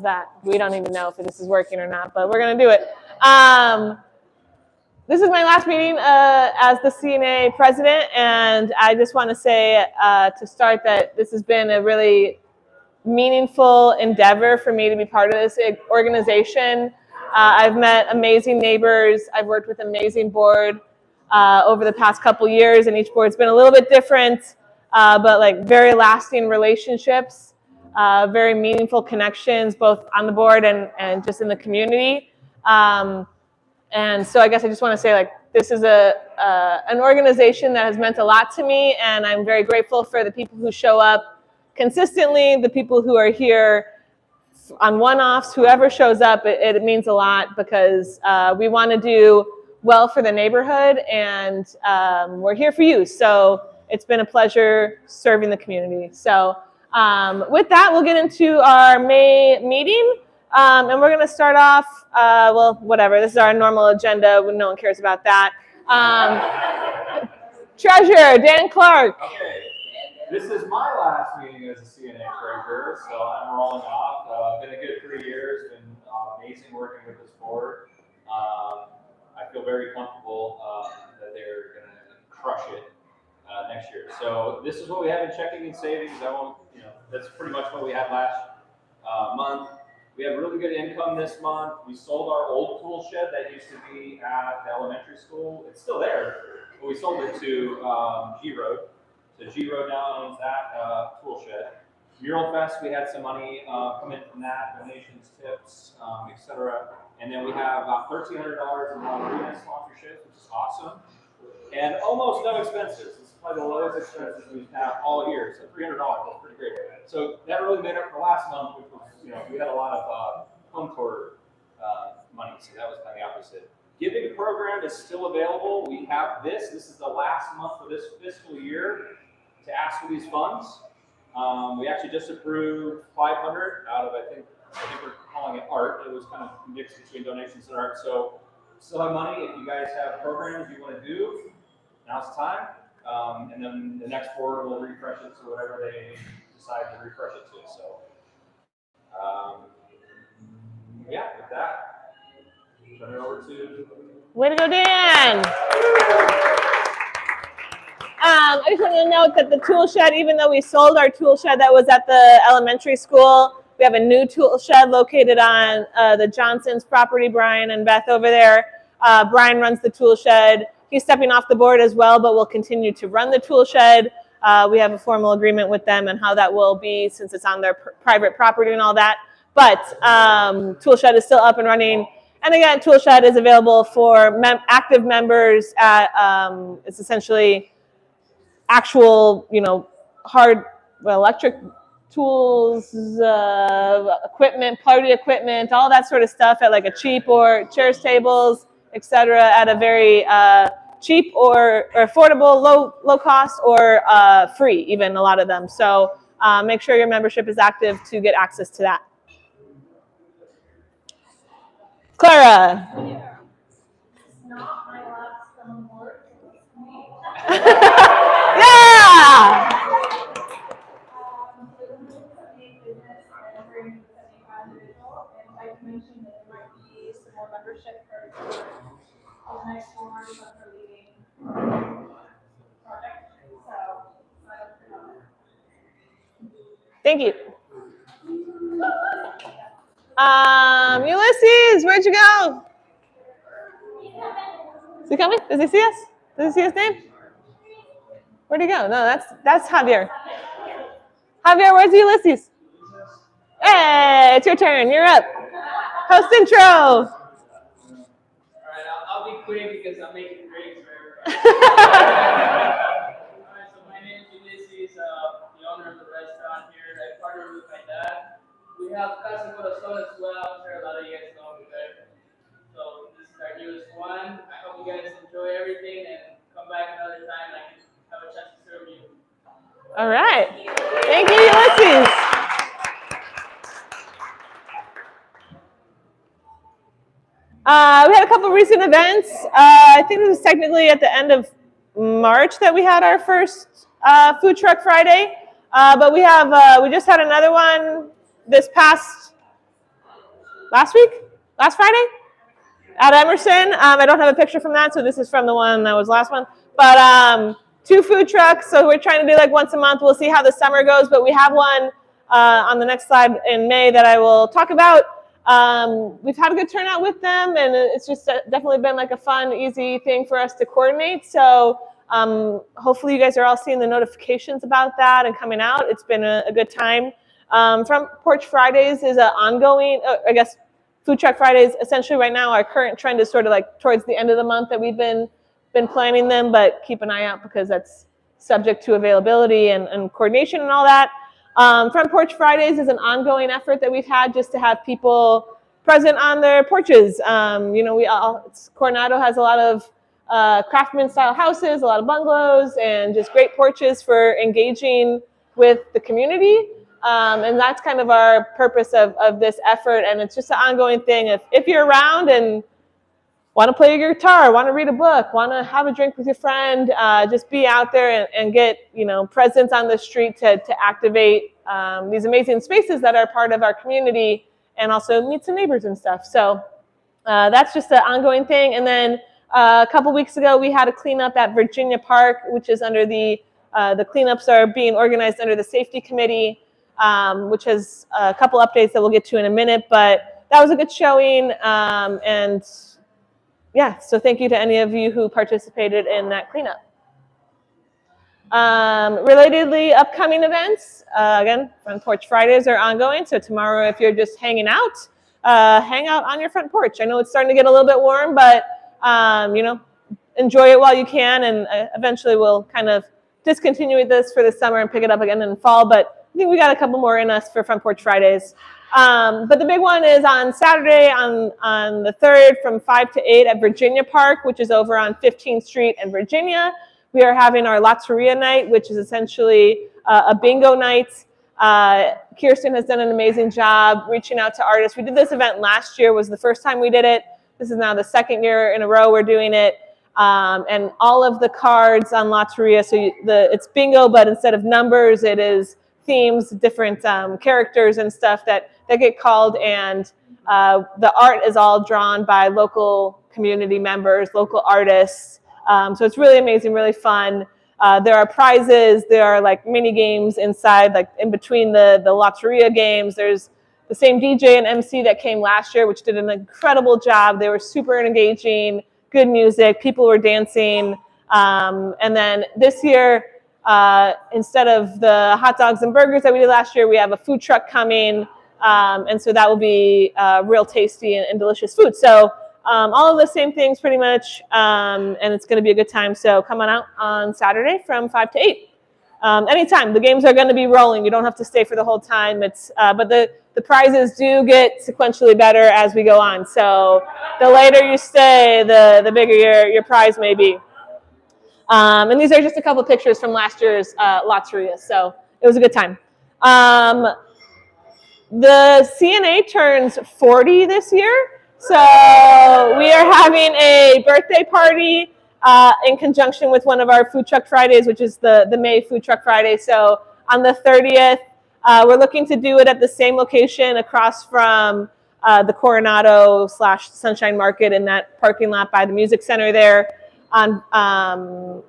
that. We don't even know if this is working or not, but we're going to do it. This is my last meeting as the CNA president, and I just want to say to start that this has been a really meaningful endeavor for me to be part of this organization. I've met amazing neighbors. I've worked with amazing board over the past couple years, and each board's been a little bit different, but like very lasting relationships, very meaningful connections, both on the board and just in the community. And so I guess I just want to say, like, this is an organization that has meant a lot to me, and I'm very grateful for the people who show up consistently, the people who are here on one-offs, whoever shows up, it means a lot because we want to do well for the neighborhood, and we're here for you. So it's been a pleasure serving the community. So with that, we'll get into our May meeting. And we're going to start off, well, whatever. This is our normal agenda. No one cares about that. Treasurer, Dan Clark. Okay. This is my last meeting as a CNA treasurer, so I'm rolling off. Been a good 3 years. Been amazing working with this board. I feel very comfortable that they're going to crush it next year. So this is what we have in checking and savings. That's pretty much what we had last month. We have really good income this month. We sold our old tool shed that used to be at the elementary school. It's still there, but we sold it to G Road. So G Road now owns that tool shed. Mural Fest, we had some money come in from that, donations, tips, etc. And then we have about $1,300 in arena sponsorships, which is awesome. And almost no expenses. This is probably the lowest expenses we've had all year. So $300, that's pretty great. So that really made up for last month, which was, we had a lot of home tour money, so that was kind of the opposite. Giving program is still available. We have this. This is the last month of this fiscal year to ask for these funds. We actually just approved 500 out of, I think we're calling it art. It was kind of mixed between donations and art. So still have money. If you guys have programs you want to do, now's the time. And then the next board will refresh it to whatever they decide to refresh it to. So, yeah, with that, turn it over to. Way to go, Dan. I just want to note that the tool shed, even though we sold our tool shed that was at the elementary school, we have a new tool shed located on the Johnson's property, Brian and Beth over there. Brian runs the tool shed. He's stepping off the board as well, but will continue to run the tool shed. We have a formal agreement with them and how that will be since it's on their private property and all that. But tool shed is still up and running. And again, tool shed is available for active members at, it's essentially actual, electric tools, equipment, party equipment, all that sort of stuff at like a cheap or chairs, tables, etc. at a very cheap or affordable, low cost or free, even a lot of them. So make sure your membership is active to get access to that. Clara. It's not my last homework. Yeah! I mentioned that there might be some more membership for the next one for leading project. So Thank you. Ulysses, where'd you go? Is he coming? Does he see us? Does he see his name? Where'd he go? No, that's Javier. Javier, where's Ulysses? Hey, it's your turn. You're up. Host intro. All right, I'll be quick because I'm making drinks for everybody. All right, so my name is Ulysses, the owner of the restaurant here. I partnered with my dad. We have Casa Corazon as well. I'm sure a lot of you guys know me better. So this is our newest one. I hope you guys enjoy everything and come back another time and I can have a chance to serve you. All right. Thank you, Ulysses. We had a couple recent events. I think it was technically at the end of March that we had our first Food Truck Friday. But we just had another one this past last Friday at Emerson. I don't have a picture from that, so this is from the one that was last one. But 2 food trucks, so we're trying to do like once a month. We'll see how the summer goes, but we have one on the next slide in May that I will talk about. We've had a good turnout with them, and it's just definitely been like a fun, easy thing for us to coordinate. So hopefully you guys are all seeing the notifications about that and coming out. It's been a good time. Front Porch Fridays is an ongoing, I guess, Food Truck Fridays. Essentially right now, our current trend is sort of like towards the end of the month that we've been planning them, but keep an eye out because that's subject to availability and coordination and all that. Front Porch Fridays is an ongoing effort that we've had just to have people present on their porches. Coronado has a lot of craftsman style houses, a lot of bungalows, and just great porches for engaging with the community. And that's kind of our purpose of this effort. And it's just an ongoing thing. If you're around and want to play your guitar, want to read a book, want to have a drink with your friend, just be out there and get, presence on the street to activate these amazing spaces that are part of our community and also meet some neighbors and stuff. So that's just an ongoing thing. And then a couple weeks ago, we had a cleanup at Virginia Park, which is under the cleanups are being organized under the safety committee, which has a couple updates that we'll get to in a minute. But that was a good showing. And yeah, so thank you to any of you who participated in that cleanup. Relatedly, upcoming events, again, Front Porch Fridays are ongoing. So tomorrow, if you're just hanging out on your front porch. I know it's starting to get a little bit warm, but, enjoy it while you can. And eventually we'll kind of discontinue this for the summer and pick it up again in the fall. But I think we got a couple more in us for Front Porch Fridays. But the big one is on Saturday on the 3rd from 5 to 8 at Virginia Park, which is over on 15th Street in Virginia. We are having our Lotteria night, which is essentially a bingo night. Kirsten has done an amazing job reaching out to artists. We did this event last year, was the first time we did it. This is now the second year in a row we're doing it. And all of the cards on Lotteria, so it's bingo, but instead of numbers, it is themes, different characters and stuff that get called, and the art is all drawn by local community members, local artists. So it's really amazing, really fun. There are prizes, there are like mini games inside, like in between the Lotteria games. There's the same DJ and MC that came last year, which did an incredible job. They were super engaging, good music, people were dancing. And then this year, instead of the hot dogs and burgers that we did last year, we have a food truck coming. And so that will be real tasty and delicious food. So all of the same things pretty much, and it's going to be a good time. So come on out on Saturday from 5 to 8. Anytime. The games are going to be rolling. You don't have to stay for the whole time. But the prizes do get sequentially better as we go on. So the later you stay, the bigger your prize may be. And these are just a couple of pictures from last year's Lotteria. So it was a good time. The CNA turns 40 this year. So we are having a birthday party in conjunction with one of our Food Truck Fridays, which is the May Food Truck Friday. So on the 30th, we're looking to do it at the same location across from the Coronado / Sunshine Market in that parking lot by the Music Center there on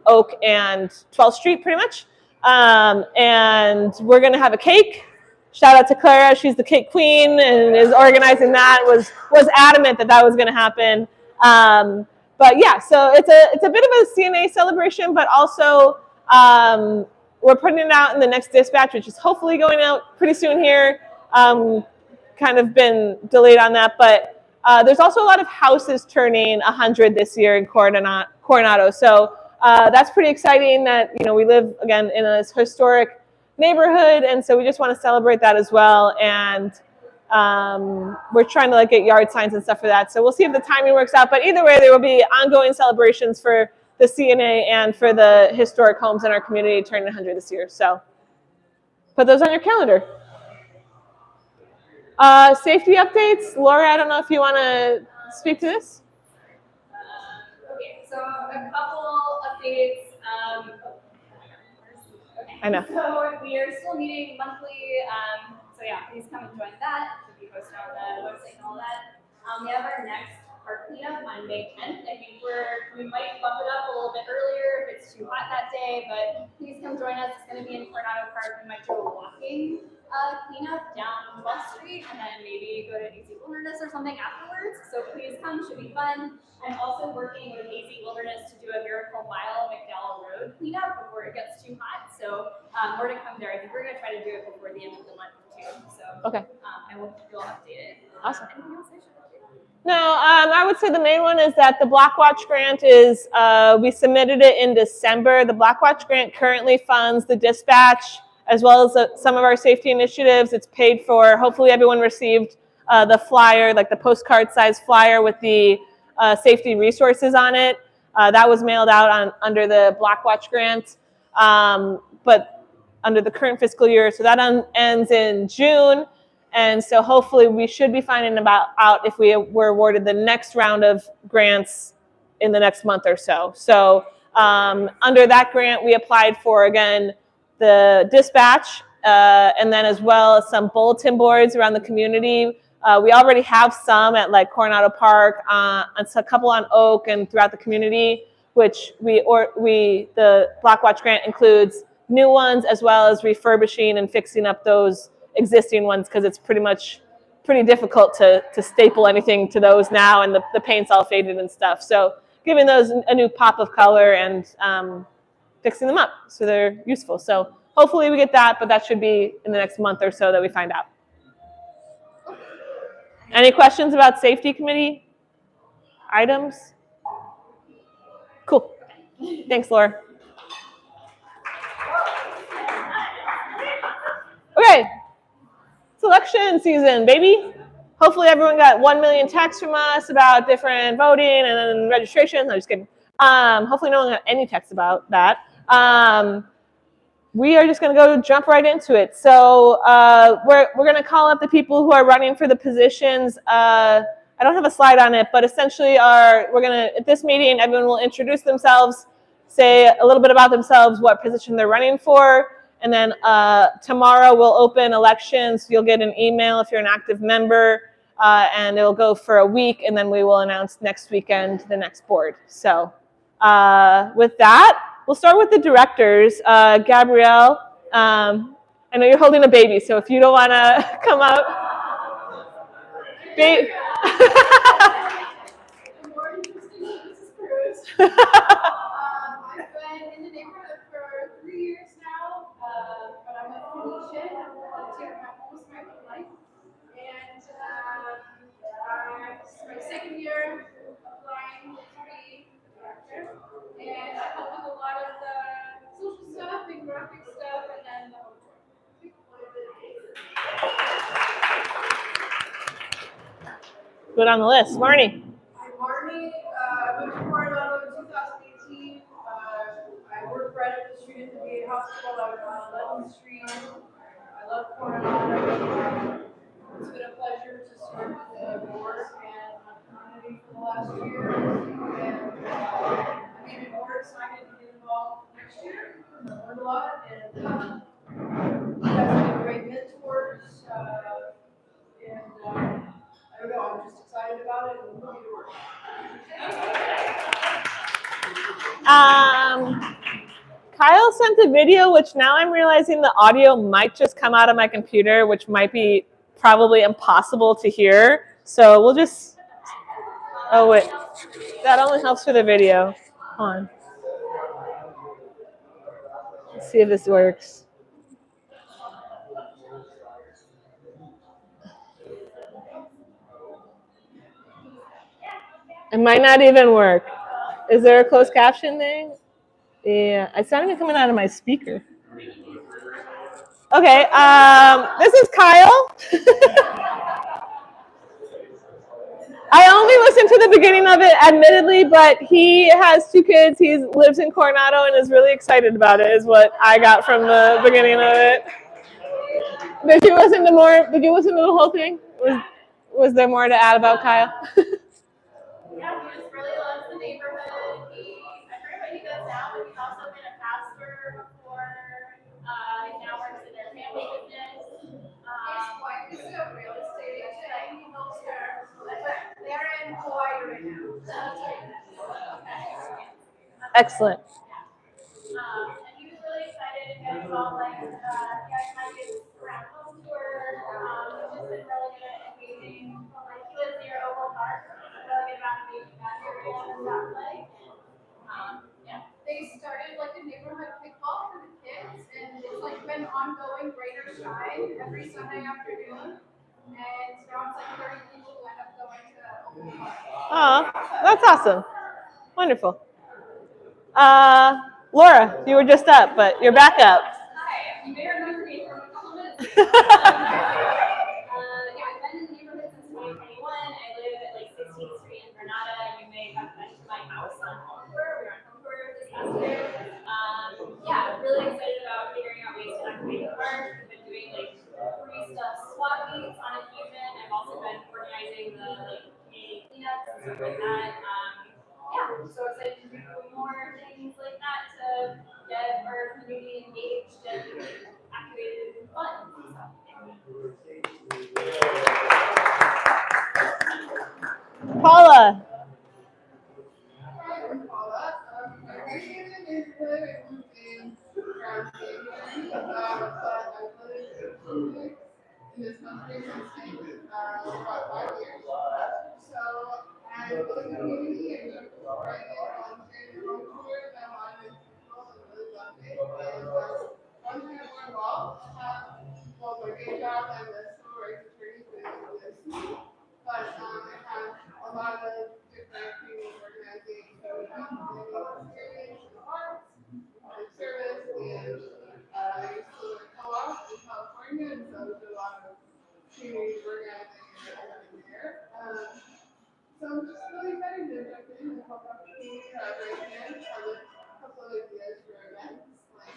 Oak and 12th Street pretty much. And we're going to have a cake. Shout out to Clara, she's the cake queen and is organizing that, was adamant that was going to happen. But yeah, so it's a bit of a CNA celebration, but also we're putting it out in the next dispatch, which is hopefully going out pretty soon here. Kind of been delayed on that, but there's also a lot of houses turning 100 this year in Coronado. So that's pretty exciting that, we live, again, in a historic neighborhood, and so we just want to celebrate that as well. And we're trying to get yard signs and stuff for that. So we'll see if the timing works out. But either way, there will be ongoing celebrations for the CNA and for the historic homes in our community turning 100 this year. So put those on your calendar. Safety updates. Laura, I don't know if you want to speak to this. Okay, so a couple updates. I know. So we are still meeting monthly. So yeah, please come and join that. It should be posted on the website and all that. We have our next park cleanup on May 10th. I think we might bump it up a little bit earlier if it's too hot that day, but please come join us. It's going to be in Coronado Park. We might do a walking cleanup down 12th Street and then maybe go to AZ Wilderness or something afterwards. So please come, should be fun. I'm also working with AZ Wilderness to do a Miracle Mile McDowell Road cleanup before it gets too hot. So more to come there. I think we're going to try to do it before the end of the month too. So Okay. I will keep you all updated. Awesome. Anything else I should update? No, I would say the main one is that the Blackwatch grant is, we submitted it in December. The Blackwatch grant currently funds the dispatch as well as some of our safety initiatives. It's paid for. Hopefully everyone received the flyer, like the postcard size flyer with the safety resources on it. That was mailed out under the Blackwatch grant, but under the current fiscal year. So that ends in June. And so hopefully we should be finding out if we were awarded the next round of grants in the next month or so. So under that grant, we applied for, again, the dispatch, and then as well as some bulletin boards around the community. We already have some at like Coronado Park, and a couple on Oak and throughout the community, which the Blackwatch grant includes new ones as well as refurbishing and fixing up those existing ones because it's pretty difficult to staple anything to those now, and the paint's all faded and stuff. So giving those a new pop of color and fixing them up so they're useful. So hopefully we get that, but that should be in the next month or so that we find out. Any questions about safety committee items? Cool. Thanks, Laura. Okay. It's election season, baby. Hopefully everyone got 1 million texts from us about different voting and then registration. I'm just kidding. Hopefully no one got any texts about that. We are just going to jump right into it. So we're going to call up the people who are running for the positions. I don't have a slide on it, but essentially at this meeting, everyone will introduce themselves, say a little bit about themselves, what position they're running for, and then tomorrow we'll open elections. You'll get an email if you're an active member, and it'll go for a week, and then we will announce next weekend the next board. So with that, we'll start with the directors. Gabrielle, I know you're holding a baby, so if you don't want to come up. Good morning, Christine. This is Cruz. I've been in the neighborhood for 3 years now, but I'm a Phoenician. I've lived here almost my whole life. And it's my second year applying to be a director. And I help with a lot of the social stuff and graphic stuff, and then the home tour. Good on the list. Marnie. I'm Marnie. Moved to Coronado in 2018. I work right up the street at the VA hospital. I was on 11th Street. I love Coronado. It's been a pleasure to serve the board and the community for the last year. And I'm even more excited to get involved next year. I learned a lot, and you guys have been great mentors. I don't know, I'm just excited about it and looking to work. Kyle sent a video, which now I'm realizing the audio might just come out of my computer, which might be probably impossible to hear. So we'll just, oh wait, that only helps for the video. Hold on. Let's see if this works. It might not even work. Is there a closed caption thing? Yeah, it's not even coming out of my speaker. Okay, this is Kyle. I only listened to the beginning of it, admittedly, but he has 2 kids. He lives in Coronado and is really excited about it, is what I got from the beginning of it. Did you listen to the whole thing? Was there more to add about Kyle? Yeah, he just really loves the neighborhood. I heard what he does now, but he's also been a pastor before. He now works in their family business. His wife is a real estate agent. He knows her. Excellent. And he was really excited to get involved, like, my kids around home tour. He's just been really good at engaging. Like, he lives near Oval Park, so really good about engaging that area, it sounds like. They started like a neighborhood kickball for the kids, and it's like been ongoing, rain or shine, every Sunday afternoon. And now it's like 30 people who end up going to Oval Park. Oh, that's awesome. Wonderful. Laura, you were just up, but you're back up. Hi, you may remember me from a couple minutes ago. I've been in the neighborhood since 2021. I live at like 16th Street in Coronado. You may have been to my house on home tour. We were on home tour this past year. Really excited about figuring out ways to activate the park. We've been doing like free stuff, swap meets on occasion. I've also been organizing the like community cleanups and stuff like that. I'm so excited to do more things like that to get our community engaged and activated and fun. Paula. I'm Paula. I graduated in neighborhood. I moved in around January. But I've lived in this country since about 5 years. So I built a community. I took private volunteering home tours. I wanted people and really loved it. And once I got more involved, my day job, I'm a civil rights attorney for the USC. But I have a lot of different community organizing experience in arts, public service, and I used to live in co-op in California, and so there's a lot of community organizing and there. So I'm just really excited to jump in and help out the community however I can. I have a couple of ideas for events, like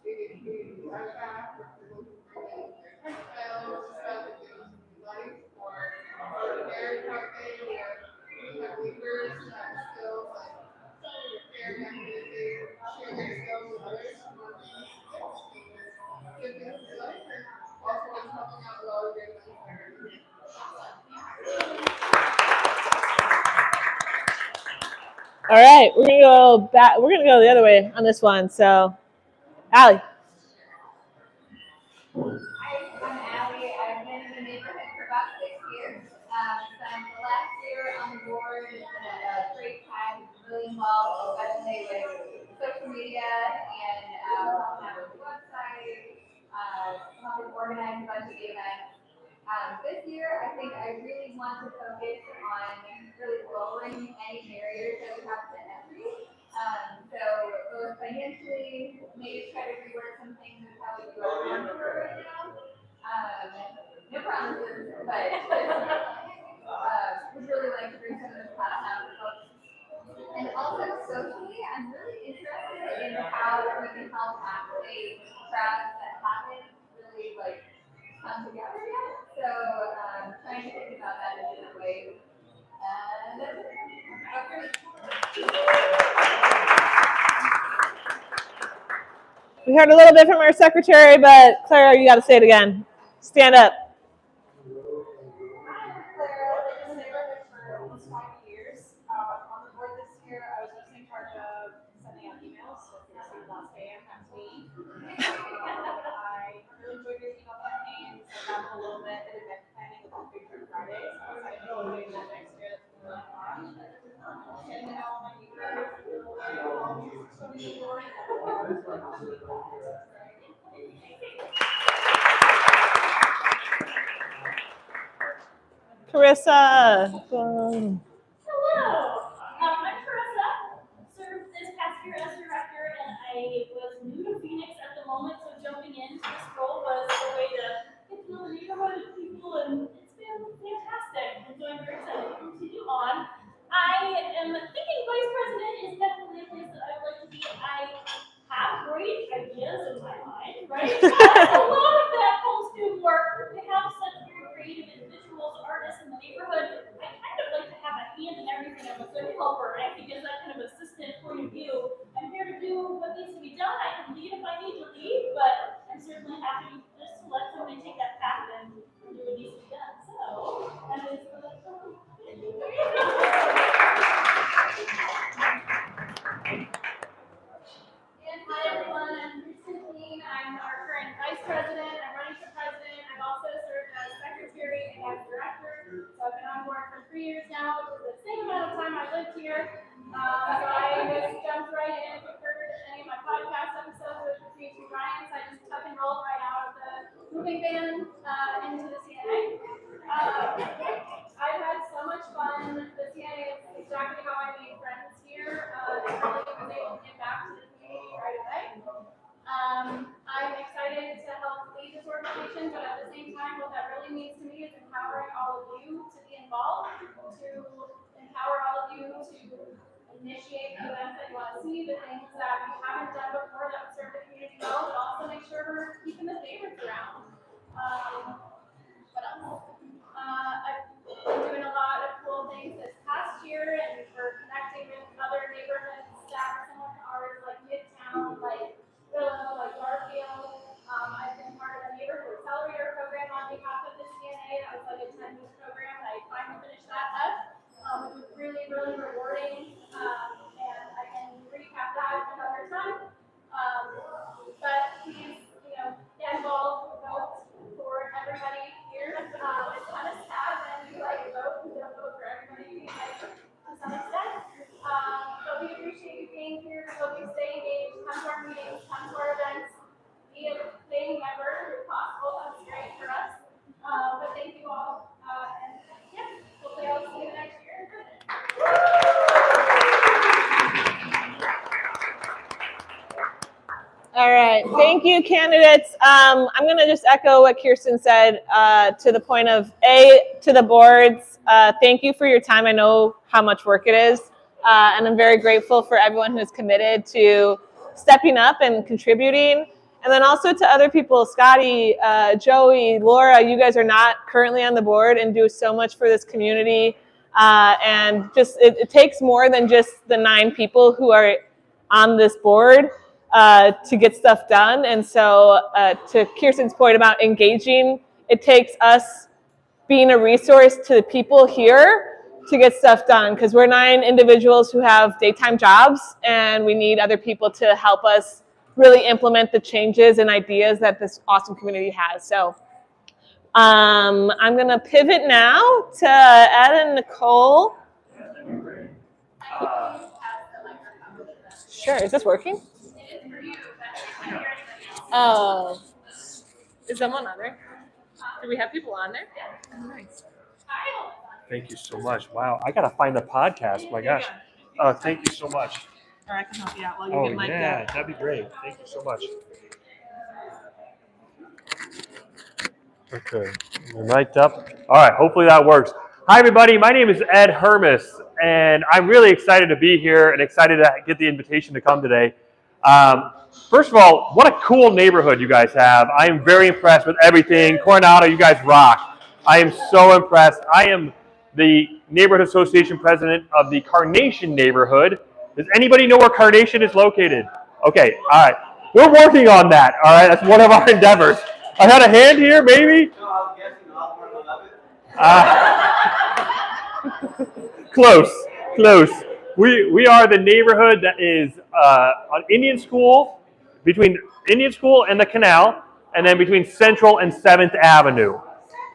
maybe a community backpack for people who bring in their textiles, stuff that they don't like, or repair cafe where we have leaders that skills like selling repair mechanisms, share their skills with others who want to use tips and give things to life, and also just helping out a lot of great events that are doing. All right, we're gonna go back. We're gonna go the other way on this one. So, Allie. Hi, I'm Allie. I've been in the neighborhood for about 6 years. Spent the last year on the board. It's been a great time, really involved, especially with social media and helping out with the website, helping organize a bunch of events. This year, I think I really want to focus on really lowering any barriers that we have to entry. So both financially, maybe try to rework some things with how we do our contour right now. No promises, but would really like to bring some of this class out for folks. And also socially, I'm really interested in how we can help activate crowds that haven't really come together yet. So trying to think about that in different ways. And that's it. We heard a little bit from our secretary, but Clara, you got to say it again. Stand up. Hi, I'm Clara. I've been in the neighborhood for almost 5 years. On the board this year, I was just in charge of sending out emails. So if you see last day, that's me. I really enjoyed your email campaigns. I got a little bit in event planning with the Big Trip Fridays. So I'm excited to be doing that next year. That's really fun. Getting to know my neighbors, so many doors. Carissa. Hello, I'm Carissa. Served this past year as director, and I was new to Phoenix at the moment, so jumping into this role was a way to get to know the neighborhood and people, and it's been fantastic. And so I'm very excited to continue on. I am thinking vice president is definitely a place that I would like to be. I have great ideas in my mind, right? But a lot of that comes to work. We have such very creative individuals, artists in the neighborhood. I kind of like to have a hand in everything. I'm a good helper, right? Because that kind of assistant point of view. I'm here to do what needs to be done. I can lead if I need to lead, but I'm certainly happy just to let somebody take that path and do what needs to be done. So that is board for 3 years now, which is the same amount of time I lived here. So I just jumped right in. If you've heard any of my podcast episodes with the two Ryans, I just tuck and rolled right out of the moving van into the CNA. I've had so much fun. The CNA is exactly how I made friends here. And really was able to get back to the community right away. I'm excited to help lead this organization, but at the same time, what that really means to me is empowering all of you to be involved, to empower all of you to initiate the events that you want to see, the things that we haven't done before that would serve the community well, but also make sure we're keeping the favorites around. What else? I've been doing a lot of cool things this past year, and we're connecting with other neighborhoods that are similar to ours, like Midtown, like Willow, like Garfield. I've been part of a neighborhood accelerator program on behalf of the CNA. That was like a 10-week program, and I finally finished that up. It was really, really rewarding, and I can recap that another time. But please, get involved, vote for everybody here. It's kind of sad when you vote and don't vote for everybody, to some extent. But we appreciate you being here. Hope you stay engaged. Come to our meetings, come to our events. Be a paying member if possible. That's great for us. But thank you all. And yeah, hopefully I'll see you next year in person. All right, thank you, candidates. I'm going to just echo what Kirsten said to the point of to the boards. Thank you for your time. I know how much work it is, and I'm very grateful for everyone who's committed to stepping up and contributing. And then also to other people, Scotty, Joey, Laura, you guys are not currently on the board and do so much for this community. And just it takes more than just the 9 people who are on this board to get stuff done. And so to Kirsten's point about engaging, it takes us being a resource to the people here to get stuff done, because we're 9 individuals who have daytime jobs, and we need other people to help us really implement the changes and ideas that this awesome community has. So I'm going to pivot now to Ed and Nicole. Sure, is this working? Oh, is someone on there? Do we have people on there? Oh, nice. Thank you so much. Wow, I gotta find the podcast. My gosh. Thank you so much. Or I can help you out while you get mic'd up. That'd be great. Thank you so much. Okay, you're mic'd up. All right, hopefully that works. Hi, everybody. My name is Ed Hermes, and I'm really excited to be here and excited to get the invitation to come today. First of all, what a cool neighborhood you guys have. I am very impressed with everything. Coronado, you guys rock. I am so impressed. I am the neighborhood association president of the Carnation neighborhood. Does anybody know where Carnation is located? Okay, all right. We're working on that, all right? That's one of our endeavors. I had a hand here, maybe? No, I was guessing Osborne 11. Close. We are the neighborhood that is on Indian School, between Indian School and the Canal, and then between Central and 7th Avenue.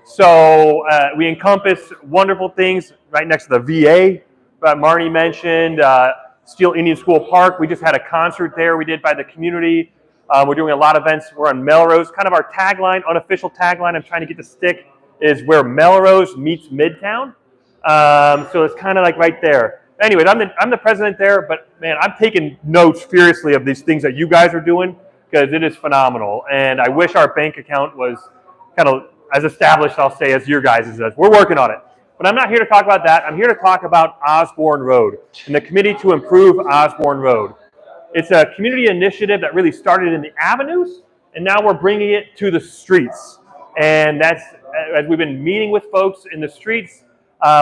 So we encompass wonderful things right next to the VA that Marnie mentioned, Steel Indian School Park. We just had a concert there we did by the community. We're doing a lot of events. We're on Melrose. Kind of our tagline, unofficial tagline I'm trying to get to stick, is where Melrose meets Midtown. So it's kind of like right there. Anyways, I'm the president there, but man, I'm taking notes furiously of these things that you guys are doing, because it is phenomenal. And I wish our bank account was kind of as established, I'll say, as your guys' is. We're working on it. But I'm not here to talk about that. I'm here to talk about Osborne Road and the Committee to Improve Osborne Road. It's a community initiative that really started in the avenues, and now we're bringing it to the streets. And that's, as we've been meeting with folks in the streets,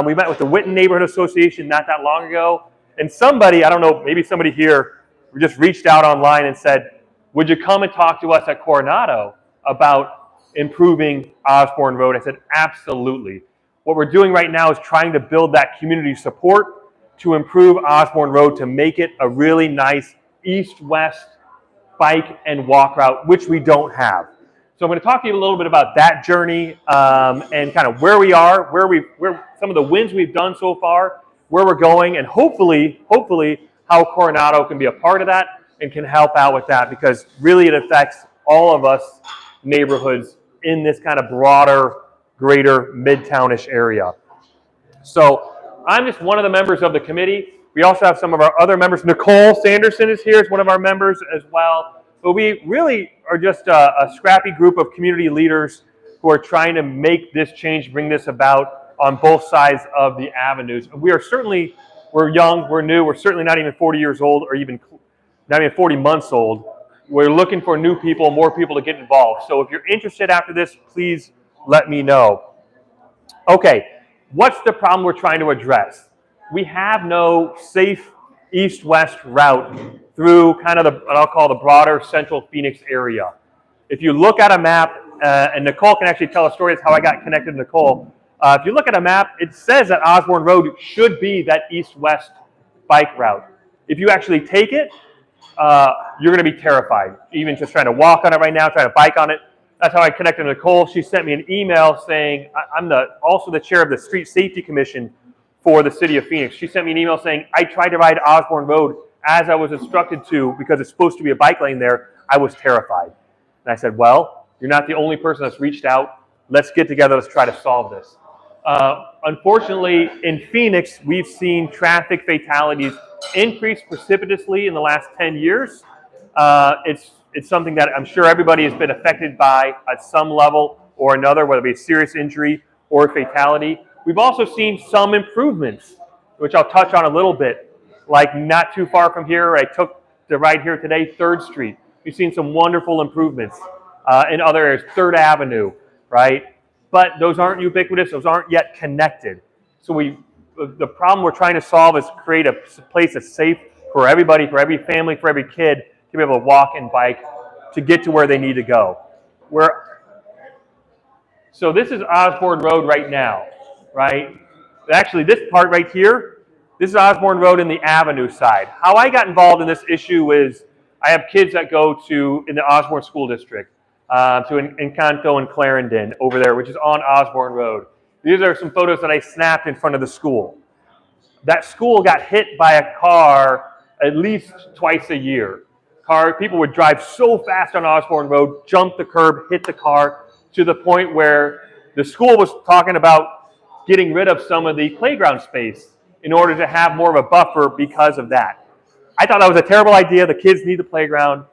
we met with the Witten Neighborhood Association not that long ago. And somebody, I don't know, maybe somebody here just reached out online and said, would you come and talk to us at Coronado about improving Osborne Road? I said, absolutely. What we're doing right now is trying to build that community support to improve Osborne Road, to make it a really nice east-west bike and walk route, which we don't have. So I'm going to talk to you a little bit about that journey and kind of where we are, where some of the wins we've done so far, where we're going, and hopefully how Coronado can be a part of that and can help out with that, because really it affects all of us neighborhoods in this kind of broader, greater Midtownish area. So I'm just one of the members of the committee. We also have some of our other members. Nicole Sanderson is here as one of our members as well. But we really are just a scrappy group of community leaders who are trying to make this change, bring this about on both sides of the avenues. We are certainly, we're young, we're new, we're certainly not even 40 years old or even not even 40 months old. We're looking for new people, more people to get involved. So if you're interested after this, please let me know. Okay, what's the problem we're trying to address? We have no safe east-west route through kind of what I'll call the broader central Phoenix area. If you look at a map, and Nicole can actually tell a story of how I got connected to Nicole. If you look at a map, it says that Osborne Road should be that east-west bike route. If you actually take it, you're going to be terrified. Even just trying to walk on it right now, trying to bike on it. That's how I connected to Nicole. She sent me an email saying, I'm also the chair of the Street Safety Commission for the city of Phoenix. She sent me an email saying, I tried to ride Osborne Road as I was instructed to because it's supposed to be a bike lane there. I was terrified. And I said, well, you're not the only person that's reached out. Let's get together. Let's try to solve this. Unfortunately, in Phoenix, we've seen traffic fatalities increase precipitously in the last 10 years. It's something that I'm sure everybody has been affected by at some level or another, whether it be a serious injury or a fatality. We've also seen some improvements, which I'll touch on a little bit. Like not too far from here, I took the ride here today, 3rd Street. We've seen some wonderful improvements in other areas, 3rd Avenue, right? But those aren't ubiquitous, those aren't yet connected. So the problem we're trying to solve is create a place that's safe for everybody, for every family, for every kid, to be able to walk and bike to get to where they need to go. So this is Osborne Road right now, right? Actually, this part right here, this is Osborne Road in the Avenue side. How I got involved in this issue is I have kids that go in the Osborne School District, to Encanto and Clarendon over there, which is on Osborne Road. These are some photos that I snapped in front of the school. That school got hit by a car at least twice a year. People would drive so fast on Osborne Road, jump the curb, hit the car, to the point where the school was talking about getting rid of some of the playground space in order to have more of a buffer because of that. I thought that was a terrible idea. The kids need the playground.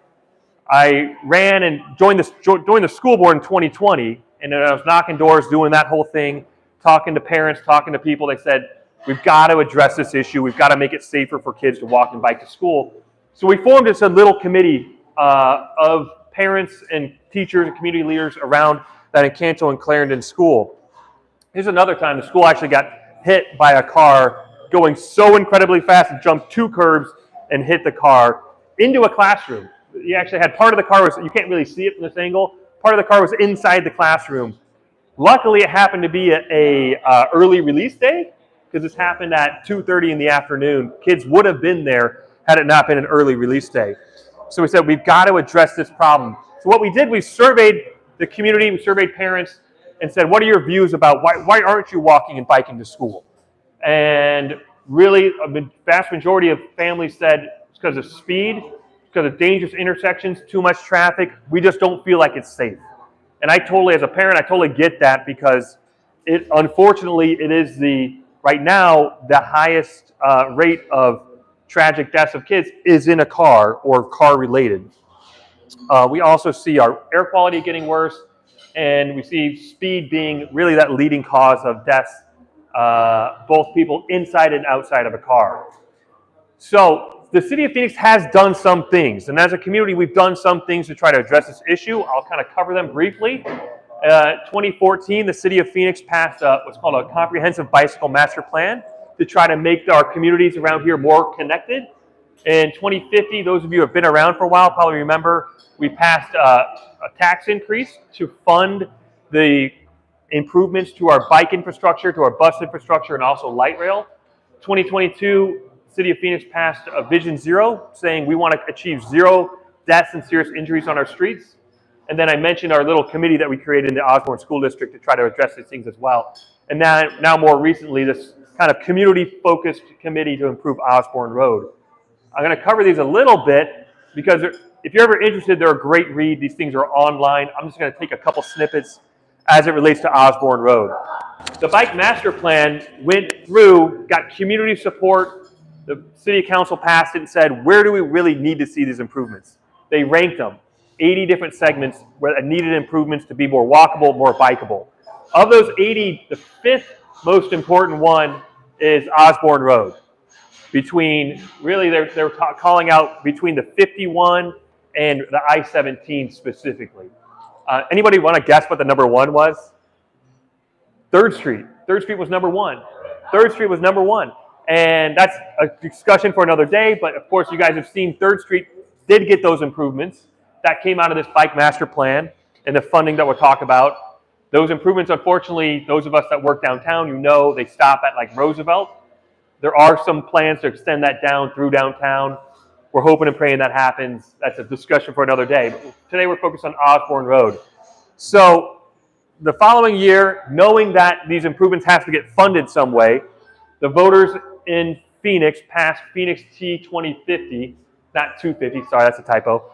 I ran and joined the school board in 2020, and then I was knocking doors, doing that whole thing, talking to parents, talking to people. They said, we've got to address this issue. We've got to make it safer for kids to walk and bike to school. So we formed this little committee of parents and teachers and community leaders around that Encanto and Clarendon school. Here's another time the school actually got hit by a car going so incredibly fast it jumped 2 curbs and hit the car into a classroom. You actually had part of the car you can't really see it from this angle. Part of the car was inside the classroom. Luckily, it happened to be a early release day because this happened at 2:30 in the afternoon. Kids would have been there had it not been an early release day. So we said, we've got to address this problem. So what we did, we surveyed the community, we surveyed parents, and said, what are your views about why aren't you walking and biking to school? And really, a vast majority of families said it's because of speed, because of dangerous intersections, too much traffic. We just don't feel like it's safe. And as a parent, I totally get that because unfortunately, it is right now, the highest rate of tragic deaths of kids is in a car or car related. We also see our air quality getting worse, and we see speed being really that leading cause of deaths, both people inside and outside of a car. So the city of Phoenix has done some things, and as a community, we've done some things to try to address this issue. I'll kind of cover them briefly. 2014, the city of Phoenix passed what's called a comprehensive bicycle master plan to try to make our communities around here more connected. In 2050, those of you who have been around for a while probably remember we passed a tax increase to fund the improvements to our bike infrastructure, to our bus infrastructure, and also light rail. 2022, City of Phoenix passed a Vision Zero, saying we want to achieve 0 deaths and serious injuries on our streets. And then I mentioned our little committee that we created in the Osborne School District to try to address these things as well. And now more recently, this kind of community-focused committee to improve Osborne Road. I'm going to cover these a little bit because if you're ever interested, they're a great read. These things are online. I'm just going to take a couple snippets as it relates to Osborne Road. The Bike Master Plan went through, got community support. The City Council passed it and said, where do we really need to see these improvements? They ranked them, 80 different segments where needed improvements to be more walkable, more bikeable. Of those 80, the fifth most important one is Osborne Road. Between, really they're calling out between the 51 and the I-17 specifically. Anybody want to guess what the number one was? 3rd Street. 3rd Street was number one. 3rd Street was number one. And that's a discussion for another day, but of course you guys have seen 3rd Street did get those improvements. That came out of this Bike Master Plan and the funding that we'll talk about. Those improvements, unfortunately, those of us that work downtown, you know, they stop at like Roosevelt. There are some plans to extend that down through downtown. We're hoping and praying that happens. That's a discussion for another day. But today we're focused on Osborne Road. So the following year, knowing that these improvements have to get funded some way, the voters in Phoenix passed Phoenix T 2050, not 250, sorry, that's a typo,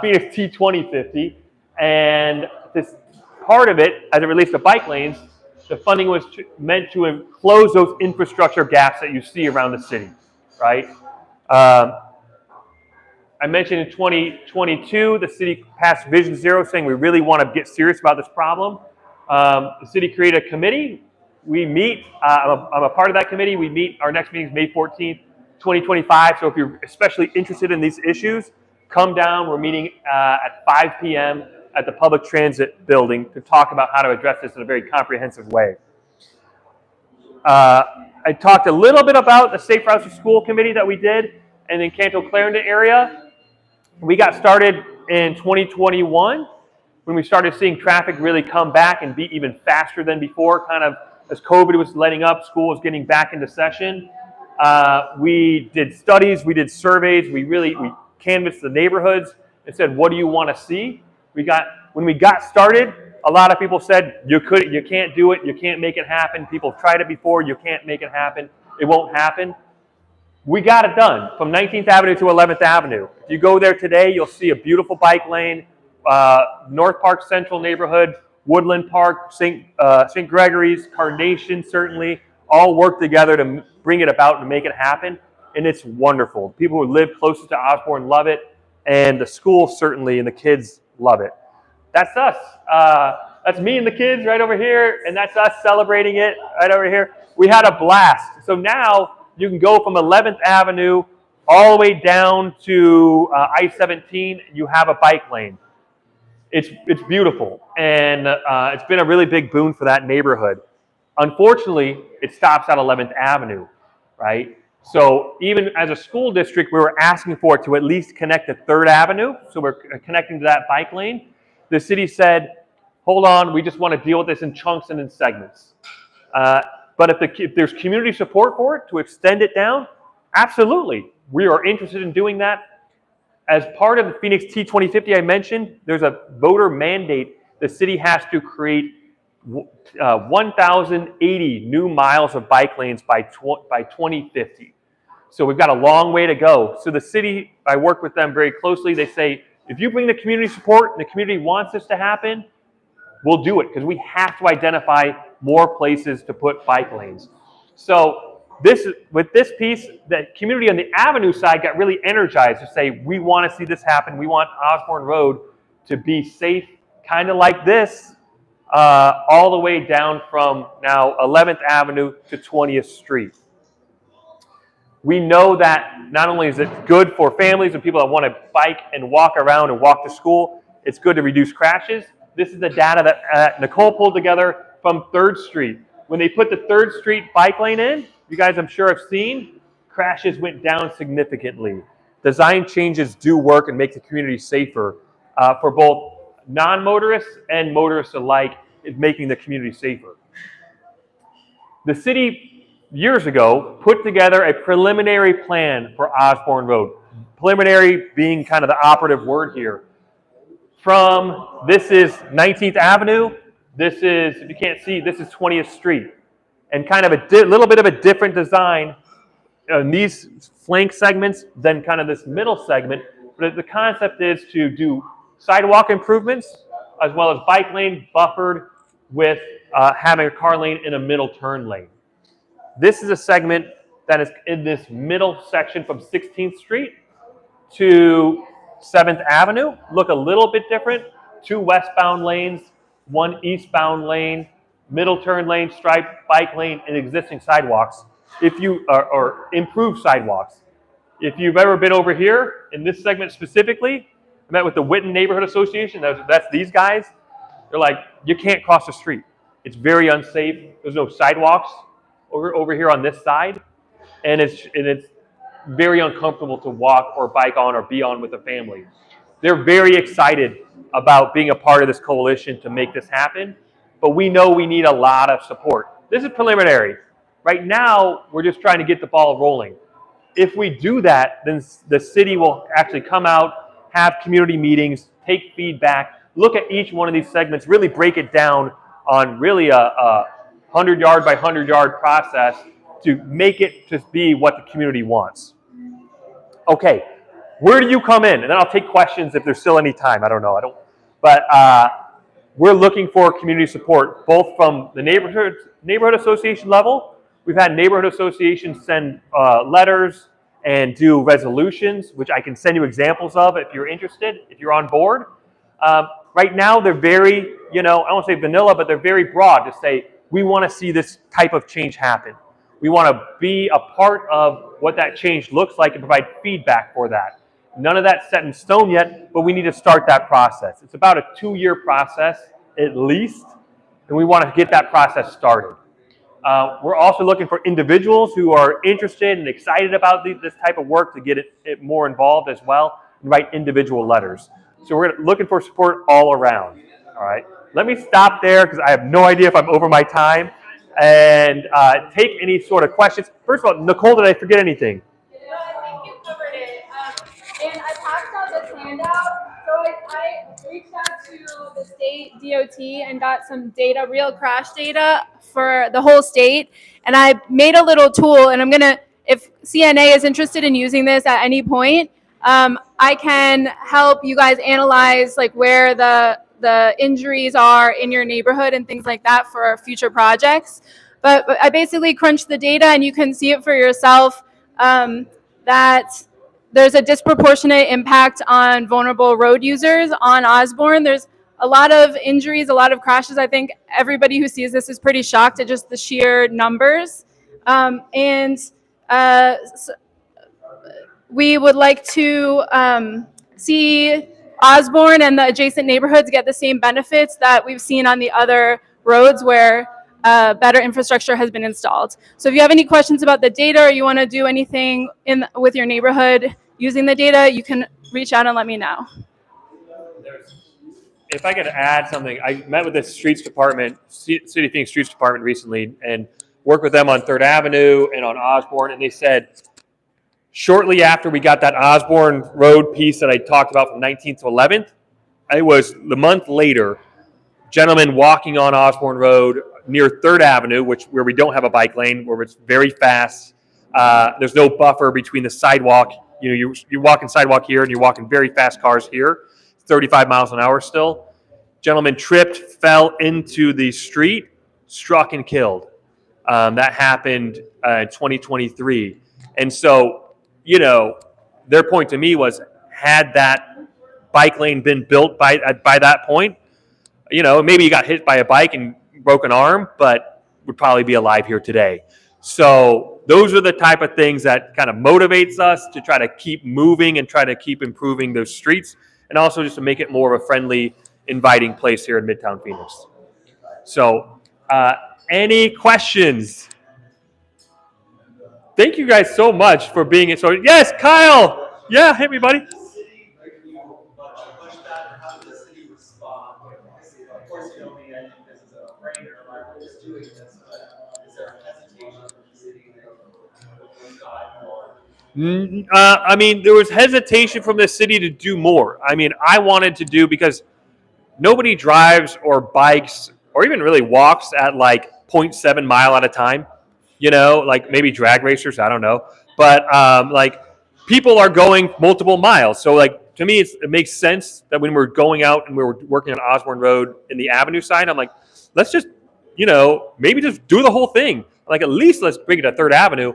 Phoenix T 2050. And this part of it, as it relates to bike lanes, the funding was meant to close those infrastructure gaps that you see around the city, right? I mentioned in 2022, the city passed Vision Zero saying we really want to get serious about this problem. The city created a committee. We meet, I'm a part of that committee. We meet, our next meeting is May 14th, 2025. So if you're especially interested in these issues, come down. We're meeting at 5 p.m. at the Public Transit Building to talk about how to address this in a very comprehensive way. I talked a little bit about the Safe Routes to School committee that we did and in Canto-Clarendon area. We got started in 2021 when we started seeing traffic really come back and be even faster than before, kind of as COVID was letting up, school was getting back into session. We did studies, we did surveys, we canvassed the neighborhoods and said, what do you want to see? When we got started, a lot of people said, you can't do it, you can't make it happen. People have tried it before, you can't make it happen, it won't happen. We got it done from 19th Avenue to 11th Avenue. If you go there today, you'll see a beautiful bike lane, North Park Central neighborhood, Woodland Park, St. Gregory's, Carnation certainly, all work together to bring it about and make it happen. And it's wonderful. People who live closest to Osborne love it, and the school certainly, and the kids love it. That's us. That's me and the kids right over here, and that's us celebrating it right over here. We had a blast. So now you can go from 11th Avenue all the way down to I-17. You have a bike lane. It's beautiful, and it's been a really big boon for that neighborhood. Unfortunately, it stops at 11th Avenue, right? So even as a school district, we were asking for it to at least connect to 3rd Avenue, so we're connecting to that bike lane. The city said, hold on, we just want to deal with this in chunks and in segments. But if there's community support for it to extend it down, absolutely. We are interested in doing that. As part of the Phoenix T 2050 I mentioned, there's a voter mandate. The city has to create 1,080 new miles of bike lanes by 2050. So we've got a long way to go. So the city, I work with them very closely. They say, if you bring the community support and the community wants this to happen, we'll do it because we have to identify more places to put bike lanes. So with this piece, the community on the Avenue side got really energized to say, we want to see this happen. We want Osborne Road to be safe, kind of like this, all the way down from now 11th Avenue to 20th Street. We know that not only is it good for families and people that want to bike and walk around and walk to school, it's good to reduce crashes. This is the data that Nicole pulled together from 3rd Street. When they put the 3rd Street bike lane in, you guys I'm sure have seen, crashes went down significantly. Design changes do work and make the community safer for both non-motorists and motorists alike, is making the community safer. The city, years ago, put together a preliminary plan for Osborne Road. Preliminary being kind of the operative word here. this is 19th Avenue. This is, if you can't see, this is 20th Street. And kind of a little bit of a different design in these flank segments than kind of this middle segment. But the concept is to do sidewalk improvements as well as bike lane buffered with having a car lane in a middle turn lane. This is a segment that is in this middle section from 16th Street to 7th Avenue. Look a little bit different. 2 westbound lanes, 1 eastbound lane, middle turn lane, striped bike lane, and existing sidewalks. If you or improved sidewalks. If you've ever been over here in this segment specifically, I met with the Witten Neighborhood Association. That's these guys. They're like, you can't cross the street. It's very unsafe. There's no sidewalks over here on this side, and it's very uncomfortable to walk or bike on or be on with a family. They're very excited about being a part of this coalition to make this happen, but we know we need a lot of support. This is preliminary. Right now, we're just trying to get the ball rolling. If we do that, then the city will actually come out, have community meetings, take feedback, look at each one of these segments, really break it down on really a 100-yard by 100-yard process to make it just be what the community wants. Okay, where do you come in? And then I'll take questions if there's still any time. I don't know. But we're looking for community support, both from the neighborhood association level. We've had neighborhood associations send letters and do resolutions, which I can send you examples of if you're interested, if you're on board. Right now, they're very, I won't say vanilla, but they're very broad to say, we want to see this type of change happen. We want to be a part of what that change looks like and provide feedback for that. None of that's set in stone yet, but we need to start that process. It's about a 2-year process at least, and we want to get that process started. We're also looking for individuals who are interested and excited about this type of work to get it more involved as well and write individual letters. So we're looking for support all around. All right. Let me stop there because I have no idea if I'm over my time, and take any sort of questions. First of all, Nicole, did I forget anything? No, I think you covered it. And I passed out this handout. So I reached out to the state DOT and got some data, real crash data for the whole state. And I made a little tool, and I'm going to, if CNA is interested in using this at any point, I can help you guys analyze like where the injuries are in your neighborhood and things like that for future projects. But I basically crunched the data, and you can see it for yourself, that there's a disproportionate impact on vulnerable road users on Osborne. There's a lot of injuries, a lot of crashes. I think everybody who sees this is pretty shocked at just the sheer numbers. We would like to see Osborne and the adjacent neighborhoods get the same benefits that we've seen on the other roads where better infrastructure has been installed. So if you have any questions about the data or you want to do anything with your neighborhood using the data, you can reach out and let me know. If I could add something, I met with the streets department, City of Phoenix Streets Department recently, and worked with them on 3rd Avenue and on Osborne, and they said, shortly after we got that Osborne Road piece that I talked about from 19th to 11th, it was the month later, gentlemen walking on Osborne Road near 3rd Avenue, where we don't have a bike lane, where it's very fast. There's no buffer between the sidewalk. You're walking sidewalk here and you're walking very fast cars here, 35 miles an hour still. Gentleman tripped, fell into the street, struck and killed. That happened in 2023. And so, their point to me was, had that bike lane been built by that point, maybe you got hit by a bike and broke an arm, but would probably be alive here today. So those are the type of things that kind of motivates us to try to keep moving and try to keep improving those streets, and also just to make it more of a friendly, inviting place here in Midtown Phoenix. So any questions? Thank you guys so much for being here. So yes, Kyle. Yeah, hit me, buddy. There was hesitation from the city to do more. I wanted to do, because nobody drives or bikes or even really walks at like 0.7 mile at a time, like maybe drag racers, I don't know. But like people are going multiple miles. So like to me, it makes sense that when we're going out and we're working on Osborne Road in the Avenue side, I'm like, let's just, maybe just do the whole thing. Like at least let's bring it to 3rd Avenue.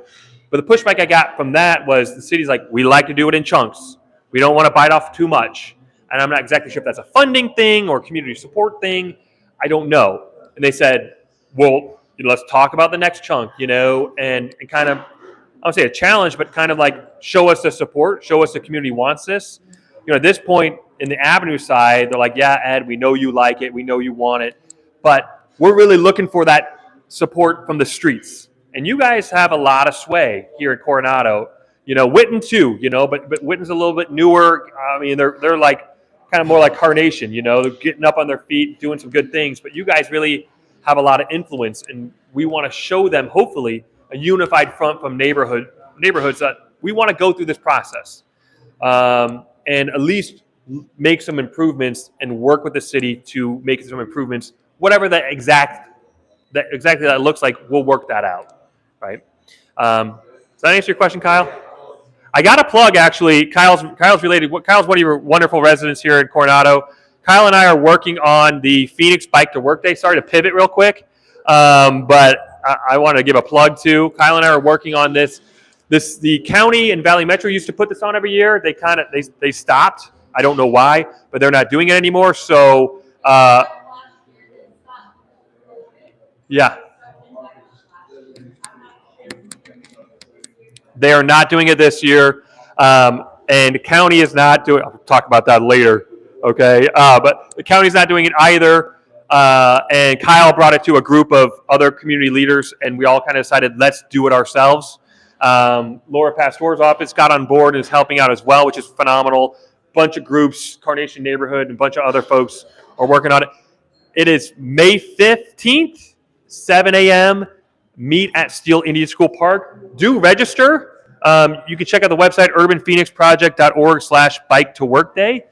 But the pushback I got from that was the city's like, we like to do it in chunks. We don't want to bite off too much. And I'm not exactly sure if that's a funding thing or community support thing. I don't know. And they said, well, let's talk about the next chunk, and kind of, I don't say a challenge, but kind of like show us the support, show us the community wants this. At this point in the Avenue side, they're like, yeah, Ed, we know you like it. We know you want it. But we're really looking for that support from the streets. And you guys have a lot of sway here in Coronado. Witten too, but Witten's a little bit newer. I mean, they're like kind of more like Carnation, they're getting up on their feet, doing some good things. But you guys really have a lot of influence, and we want to show them, hopefully, a unified front from neighborhoods that we want to go through this process and at least make some improvements and work with the city to make some improvements, whatever exactly that looks like. We'll work that out, right? Does that answer your question, Kyle? I got a plug, actually. Kyle's related. Kyle's one of your wonderful residents here in Coronado. Kyle and I are working on the Phoenix Bike to Work Day. Sorry to pivot real quick, but I want to give a plug too. Kyle and I are working on this. The county and Valley Metro used to put this on every year. They stopped. I don't know why, but they're not doing it anymore. So yeah. They are not doing it this year, and the county is not doing. I'll talk about that later, okay? But the county's not doing it either. And Kyle brought it to a group of other community leaders, and we all kind of decided, let's do it ourselves. Laura Pastor's office got on board and is helping out as well, which is phenomenal. Bunch of groups, Carnation Neighborhood, and a bunch of other folks are working on it. It is May 15th, 7 a.m., meet at Steel Indian School Park. Do register. You can check out the website, urbanphoenixproject.org/bike to work day.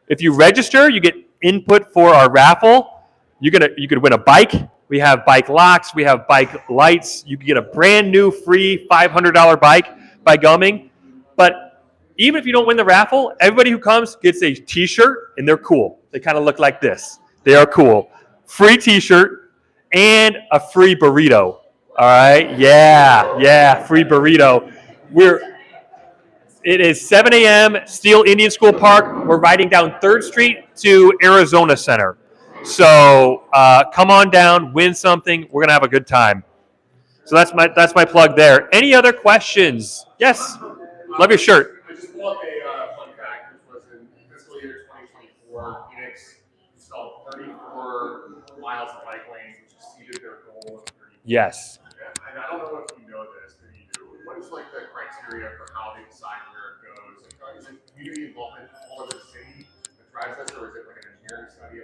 If you register, you get input for our raffle. You could win a bike. We have bike locks. We have bike lights. You can get a brand new free $500 bike by gumming. But even if you don't win the raffle, everybody who comes gets a t-shirt, and they're cool. They kind of look like this. They are cool. Free t-shirt and a free burrito. All right, yeah, free burrito. It is 7 a.m. Steel Indian School Park. We're riding down 3rd Street to Arizona Center. So come on down, win something. We're gonna have a good time. So that's my plug there. Any other questions? Yes, love your shirt. I just pulled up a fun fact, which was in fiscal year 2024, Phoenix installed 34 miles of bike lanes, which exceeded their goal of 30. Yes. And I don't know if you know this, but you do. What is like the criteria for how they decide where it goes? Like, is it community involvement all over the city that drives this, or is it like an engineering study? I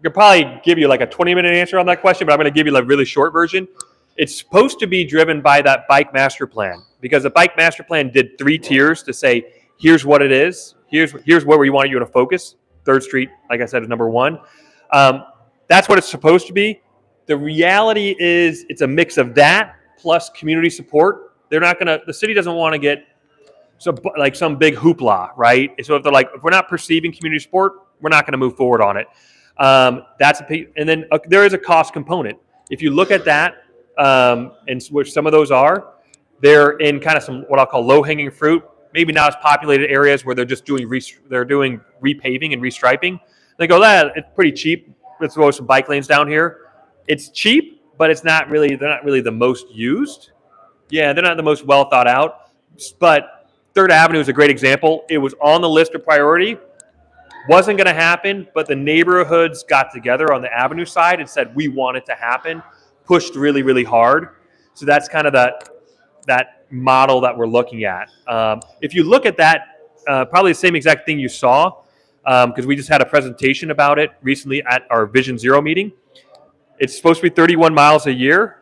could probably give you like a 20-minute answer on that question, but I'm going to give you like a really short version. It's supposed to be driven by that bike master plan, because the bike master plan did 3 tiers to say, here's what it is. Here's where we want you to focus. 3rd Street, like I said, is number 1. That's what it's supposed to be. The reality is it's a mix of that plus community support. The city doesn't want to get some big hoopla, right? So if we're not perceiving community support, we're not going to move forward on it. And then there is a cost component. If you look at that, and which some of those are, they're in kind of some what I'll call low-hanging fruit, maybe not as populated areas where they're just doing repaving and restriping. They go, it's pretty cheap. Let's throw some bike lanes down here. It's cheap, but they're not really the most used. Yeah, they're not the most well thought out. But 3rd Avenue is a great example. It was on the list of priority. Wasn't going to happen, but the neighborhoods got together on the Avenue side and said, we want it to happen. Pushed really, really hard. So that's kind of that model that we're looking at. If you look at that, probably the same exact thing you saw, because we just had a presentation about it recently at our Vision Zero meeting. It's supposed to be 31 miles a year.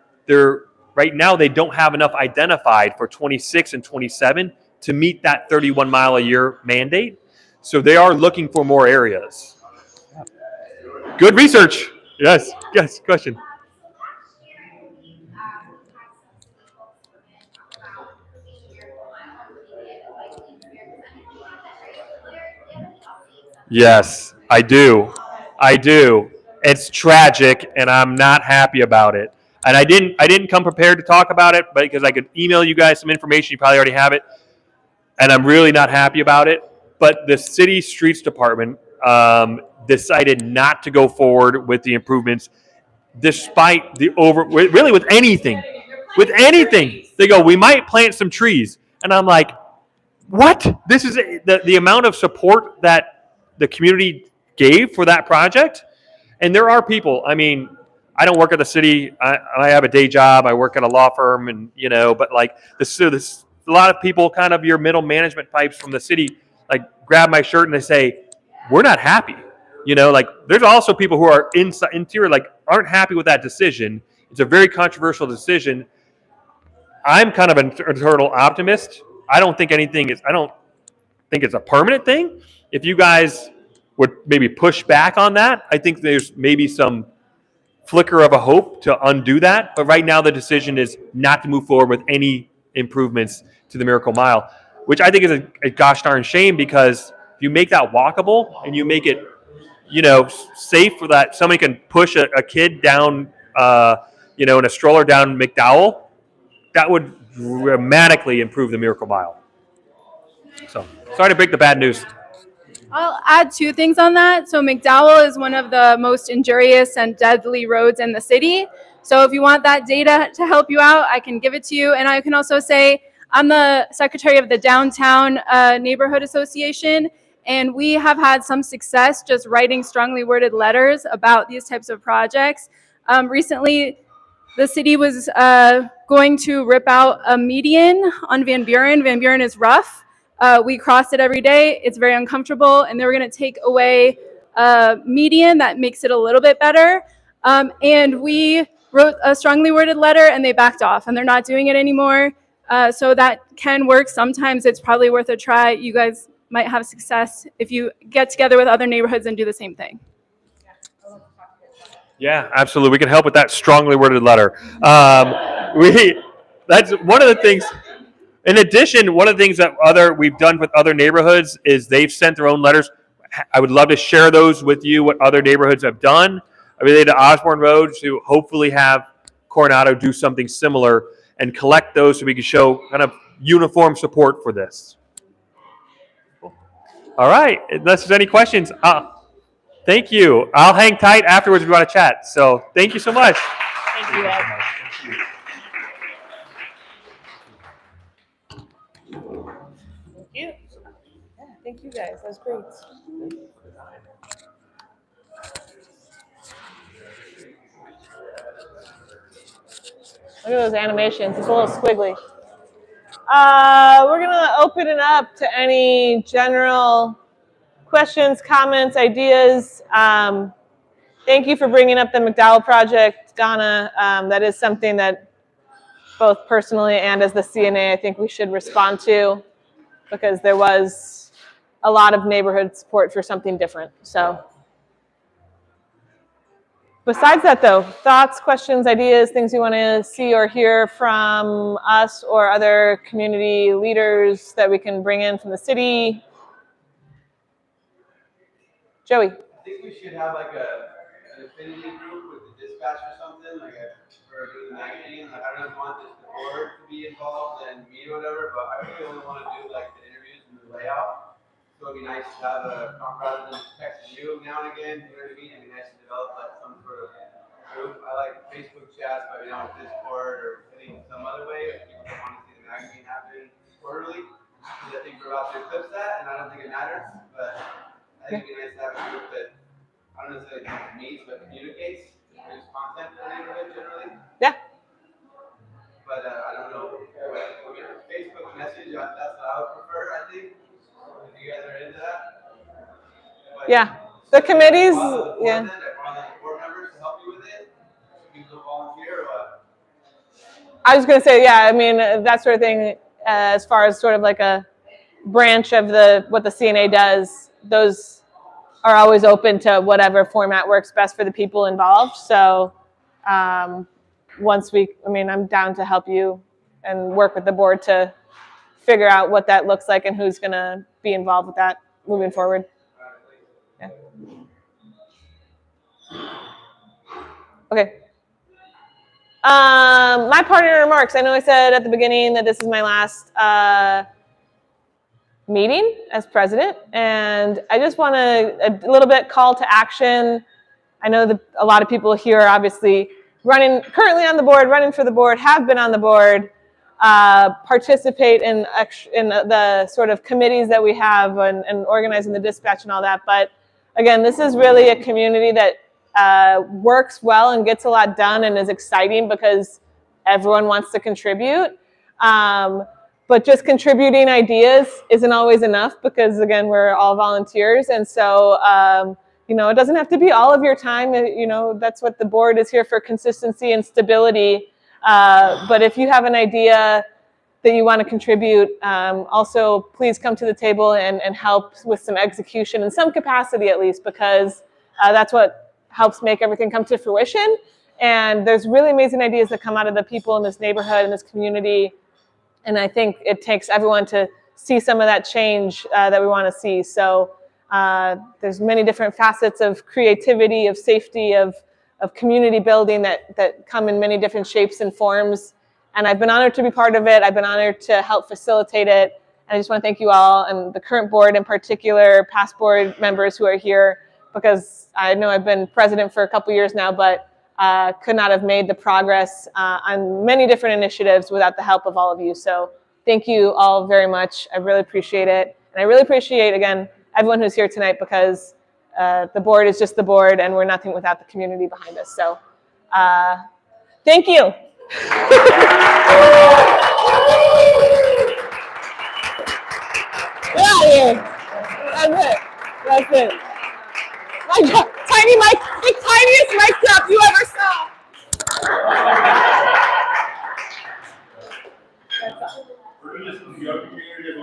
Right now, they don't have enough identified for 26 and 27 to meet that 31 mile a year mandate. So they are looking for more areas. Good research. Yes. Yes. Question. Yes, I do. I do. It's tragic, and I'm not happy about it. And I didn't come prepared to talk about it, but because I could email you guys some information, you probably already have it, and I'm really not happy about it. But the city streets department decided not to go forward with the improvements, despite the really with anything. They go, we might plant some trees, and I'm like, what? This is the amount of support that the community gave for that project. And there are people, I mean, I don't work at the city. I have a day job. I work at a law firm, and but like this, a lot of people, kind of your middle management types from the city, like grab my shirt and they say, "We're not happy." Like there's also people who are interior, like aren't happy with that decision. It's a very controversial decision. I'm kind of an eternal optimist. I don't think it's a permanent thing. If you guys would maybe push back on that, I think there's maybe some flicker of a hope to undo that. But right now, the decision is not to move forward with any improvements to the Miracle Mile, which I think is a gosh darn shame, because if you make that walkable and you make it, safe for that somebody can push a kid down, in a stroller down McDowell, that would dramatically improve the Miracle Mile. So sorry to break the bad news. I'll add two things on that. So McDowell is one of the most injurious and deadly roads in the city. So if you want that data to help you out, I can give it to you. And I can also say I'm the secretary of the Downtown Neighborhood Association, and we have had some success just writing strongly worded letters about these types of projects. Recently, the city was going to rip out a median on Van Buren. Van Buren is rough. We cross it every day. It's very uncomfortable, and they were going to take away a median that makes it a little bit better. And we wrote a strongly worded letter, and they backed off, and they're not doing it anymore. So that can work. Sometimes it's probably worth a try. You guys might have success if you get together with other neighborhoods and do the same thing. Yeah, absolutely. We can help with that strongly worded letter. That's one of the things. In addition, one of the things that we've done with other neighborhoods is they've sent their own letters. I would love to share those with you, what other neighborhoods have done related to Osborne Road, to hopefully have Coronado do something similar and collect those so we can show kind of uniform support for this. All right, unless there's any questions, thank you. I'll hang tight afterwards if you want to chat. So thank you so much. Thank you, Ed. Thank you. Yeah, thank you guys. That was great. Look at those animations. It's a little squiggly. We're going to open it up to any general questions, comments, ideas. Thank you for bringing up the McDowell project, Donna. That is something that both personally and as the CNA, I think we should respond to, because there was a lot of neighborhood support for something different. So besides that, though, thoughts, questions, ideas, things you want to see or hear from us or other community leaders that we can bring in from the city? Joey. I think we should have like an affinity group with the dispatch or something, for the magazine. Like, I don't know if you want the board to be involved and me or whatever, but I really only want to do like the interviews and the layout. So it'd be nice to have rather than texting you now and again, you know what I mean? It'd be nice to develop like some sort of group. I like Facebook chats, but Discord or some other way. If people don't want to see the magazine happen quarterly, because I think we're about to eclipse that, and I don't think it matters. But I think it'd be nice to have a group that I don't necessarily meets, but communicates, produce content for the neighborhood generally. Yeah. But I don't know. Facebook message, that's what I would prefer, I think. If you guys are into that. But Yeah. The committees, yeah. Board members to help you with it. People volunteer or what? I was going to say, yeah, I mean, that sort of thing, as far as sort of like a branch of what the CNA does, those are always open to whatever format works best for the people involved. So I'm down to help you and work with the board to figure out what that looks like and who's going to be involved with that moving forward. Yeah. Okay. My parting remarks. I know I said at the beginning that this is my last meeting as president, and I just want a little bit call to action. I know that a lot of people here are obviously currently on the board, running for the board, have been on the board, participate in the sort of committees that we have and organizing the dispatch and all that. But again, this is really a community that works well and gets a lot done and is exciting because everyone wants to contribute. But just contributing ideas isn't always enough because, again, we're all volunteers. And so, it doesn't have to be all of your time. That's what the board is here for, consistency and stability. But if you have an idea that you want to contribute, also please come to the table and help with some execution in some capacity at least, because that's what helps make everything come to fruition. And there's really amazing ideas that come out of the people in this neighborhood, in this community. And I think it takes everyone to see some of that change that we want to see. So there's many different facets of creativity, of safety, of community building that come in many different shapes and forms. And I've been honored to be part of it. I've been honored to help facilitate it. And I just want to thank you all, and the current board in particular, past board members who are here, because I know I've been president for a couple years now, but could not have made the progress on many different initiatives without the help of all of you. So thank you all very much. I really appreciate it. And I really appreciate, again, everyone who's here tonight, because the board is just the board and we're nothing without the community behind us. So thank you.